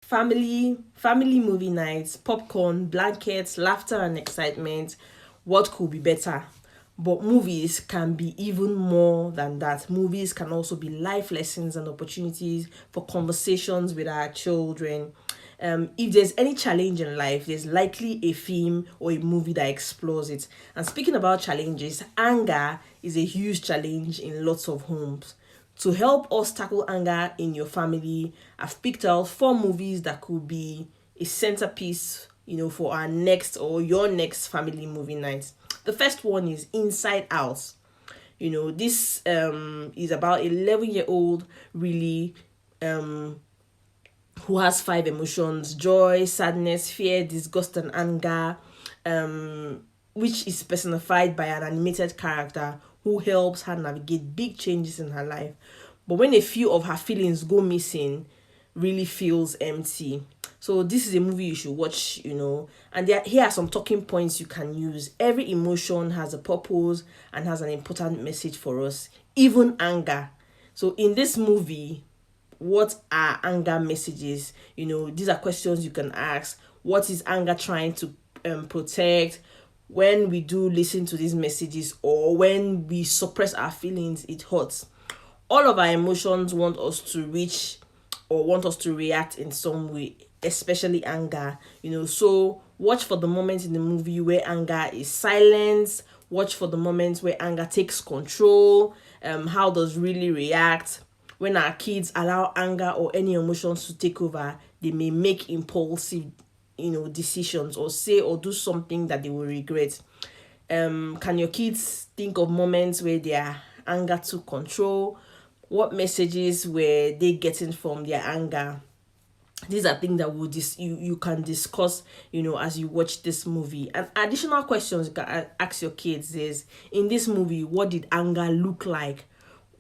family movie nights, popcorn, blankets, laughter and excitement. What could be better? But movies can be even more than that. Movies can also be life lessons and opportunities for conversations with our children. If there's any challenge in life, there's likely a film or a movie that explores it. And speaking about challenges, anger is a huge challenge in lots of homes. To help us tackle anger in your family, I've picked out four movies that could be a centerpiece, for our next or your next family movie night. The first one is Inside Out. This is about 11-year-old really who has five emotions: joy, sadness, fear, disgust, and anger, which is personified by an animated character who helps her navigate big changes in her life. But when a few of her feelings go missing, really feels empty. So this is a movie you should watch, and here are some talking points you can use. Every emotion has a purpose and has an important message for us, even anger. So in this movie, what are anger messages? These are questions you can ask. What is anger trying to protect? When we do listen to these messages or when we suppress our feelings, it hurts. All of our emotions want us to reach or want us to react in some way, especially anger. So watch for the moment in the movie where anger is silenced. Watch for the moments where anger takes control. How does really react? When our kids allow anger or any emotions to take over, they may make impulsive, decisions or say or do something that they will regret. Can your kids think of moments where their anger took control? What messages were they getting from their anger? These are things that you can discuss, as you watch this movie. And additional questions you can ask your kids is, in this movie, what did anger look like?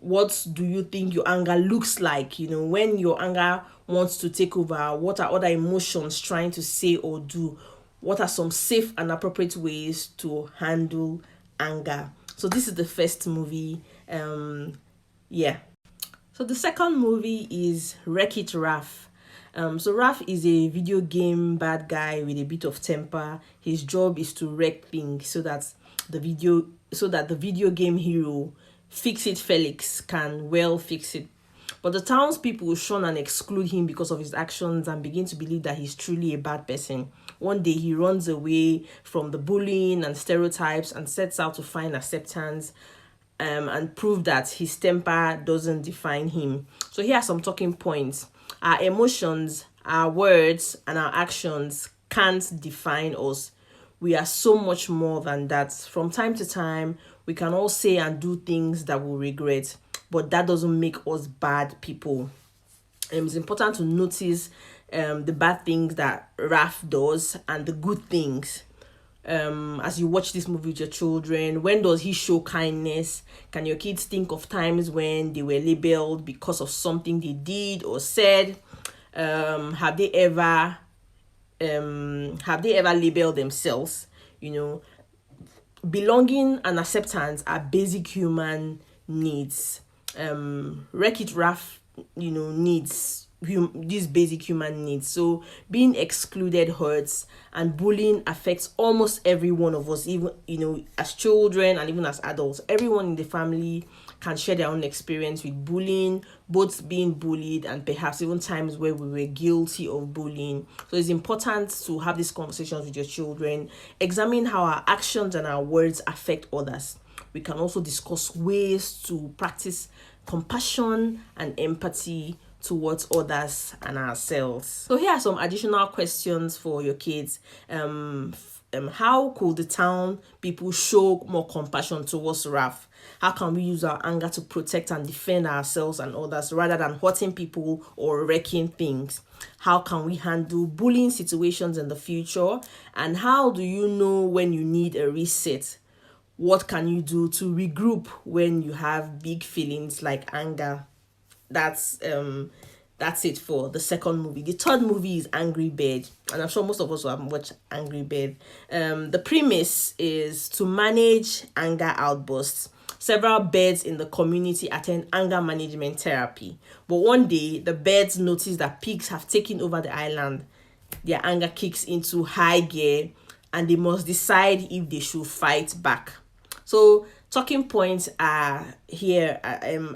What do you think your anger looks like? When your anger wants to take over, what are other emotions trying to say or do? What are some safe and appropriate ways to handle anger? So this is the first movie. Yeah. So the second movie is Wreck-It Ralph. So Ralph is a video game bad guy with a bit of temper. His job is to wreck things so that the video game hero Fix It Felix can fix it. But the townspeople shun and exclude him because of his actions and begin to believe that he's truly a bad person. One day he runs away from the bullying and stereotypes and sets out to find acceptance and prove that his temper doesn't define him. So here are some talking points. Our emotions, our words, and our actions can't define us. We are so much more than that. From time to time, we can all say and do things that we'll regret, but that doesn't make us bad people. It's important to notice the bad things that Raph does and the good things. As you watch this movie with your children, when does he show kindness? Can your kids think of times when they were labeled because of something they did or said? Have they ever labeled themselves? Belonging and acceptance are basic human needs. Wreck-It Ralph, needs these basic human needs. So being excluded hurts, and bullying affects almost every one of us, even as children and even as adults. Everyone in the family can share their own experience with bullying, both being bullied and perhaps even times where we were guilty of bullying. So it's important to have these conversations with your children. Examine how our actions and our words affect others. We can also discuss ways to practice compassion and empathy towards others and ourselves. So here are some additional questions for your kids. How could the town people show more compassion towards Ralph? How can we use our anger to protect and defend ourselves and others rather than hurting people or wrecking things? How can we handle bullying situations in the future? And how do you know when you need a reset? What can you do to regroup when you have big feelings like anger? That's it for the second movie. The third movie is Angry Bird, and I'm sure most of us will have watched Angry Bird. The premise is to manage anger outbursts. Several birds in the community attend anger management therapy. But one day, the birds notice that pigs have taken over the island. Their anger kicks into high gear and they must decide if they should fight back. So, talking points are here.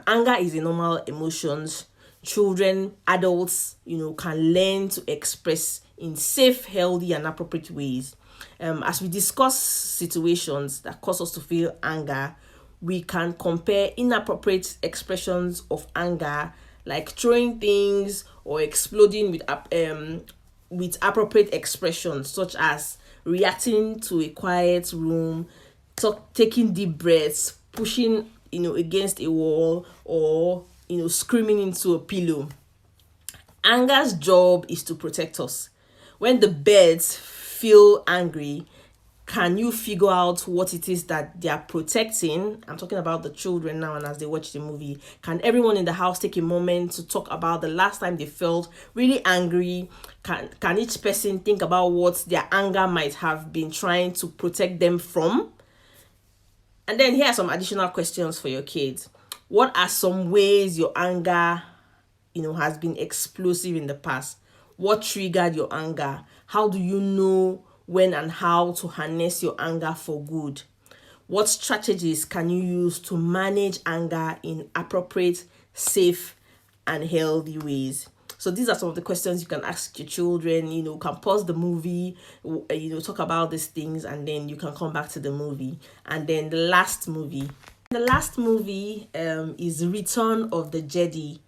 Anger is a normal emotions. Children, adults, can learn to express in safe, healthy, and appropriate ways. As we discuss situations that cause us to feel anger, we can compare inappropriate expressions of anger, like throwing things or exploding with appropriate expressions, such as reacting to a quiet room, taking deep breaths, pushing against a wall, or screaming into a pillow. Anger's job is to protect us. When the birds feel angry, can you figure out what it is that they are protecting? I'm talking about the children now, and as they watch the movie, can everyone in the house take a moment to talk about the last time they felt really angry? Can each person think about what their anger might have been trying to protect them from? And then here are some additional questions for your kids. What are some ways your anger, has been explosive in the past? What triggered your anger? How do you know when and how to harness your anger for good? What strategies can you use to manage anger in appropriate, safe, and healthy ways? So these are some of the questions you can ask your children. You can pause the movie, talk about these things, and then you can come back to the movie. And then the last movie is Return of the Jedi.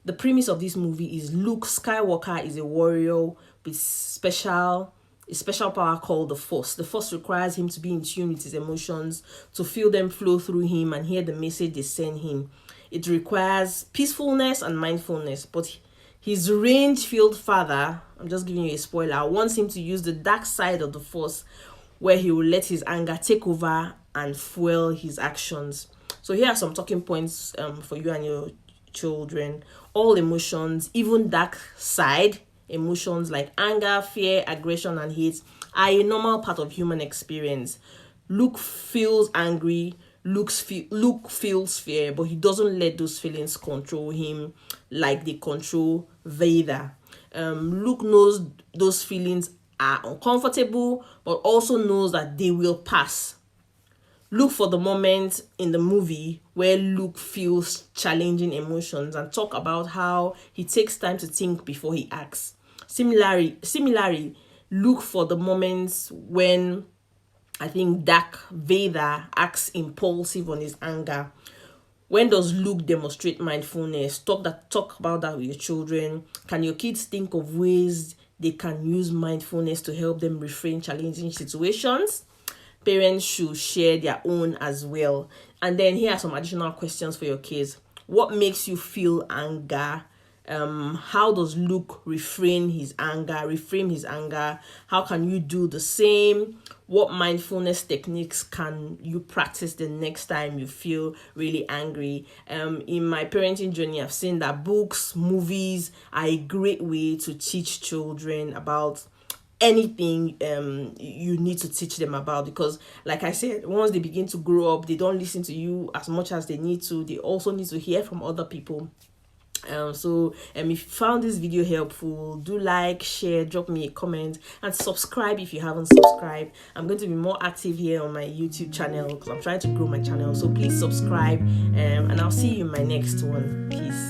The premise of this movie is Luke Skywalker is a warrior with a special power called the Force. The Force requires him to be in tune with his emotions, to feel them flow through him and hear the message they send him. It requires peacefulness and mindfulness, but his range-filled father, I'm just giving you a spoiler, wants him to use the dark side of the Force, where he will let his anger take over and fuel his actions. So here are some talking points for you and your children. All emotions, even dark side emotions like anger, fear, aggression, and hate, are a normal part of human experience. Luke feels angry, Luke feels fear, but he doesn't let those feelings control him like they control Vader. Luke knows those feelings are uncomfortable, but also knows that they will pass. Look for the moment in the movie where Luke feels challenging emotions and talk about how he takes time to think before he acts. Similarly, look for the moments when I think Darth Vader acts impulsive on his anger. When does Luke demonstrate mindfulness? Talk about that with your children. Can your kids think of ways they can use mindfulness to help them refrain challenging situations? Parents should share their own as well. And then here are some additional questions for your kids. What makes you feel anger? How does Luke reframe his anger? How can you do the same? What mindfulness techniques can you practice the next time you feel really angry? In my parenting journey, I've seen that books, movies are a great way to teach children about anything you need to teach them about, because like I said, once they begin to grow up, they don't listen to you as much as they need to. They also need to hear from other people. So if you found this video helpful, do like, share, drop me a comment, and subscribe if you haven't subscribed. I'm going to be more active here on my YouTube channel because I'm trying to grow my channel, so please subscribe, and I'll see you in my next one. Peace.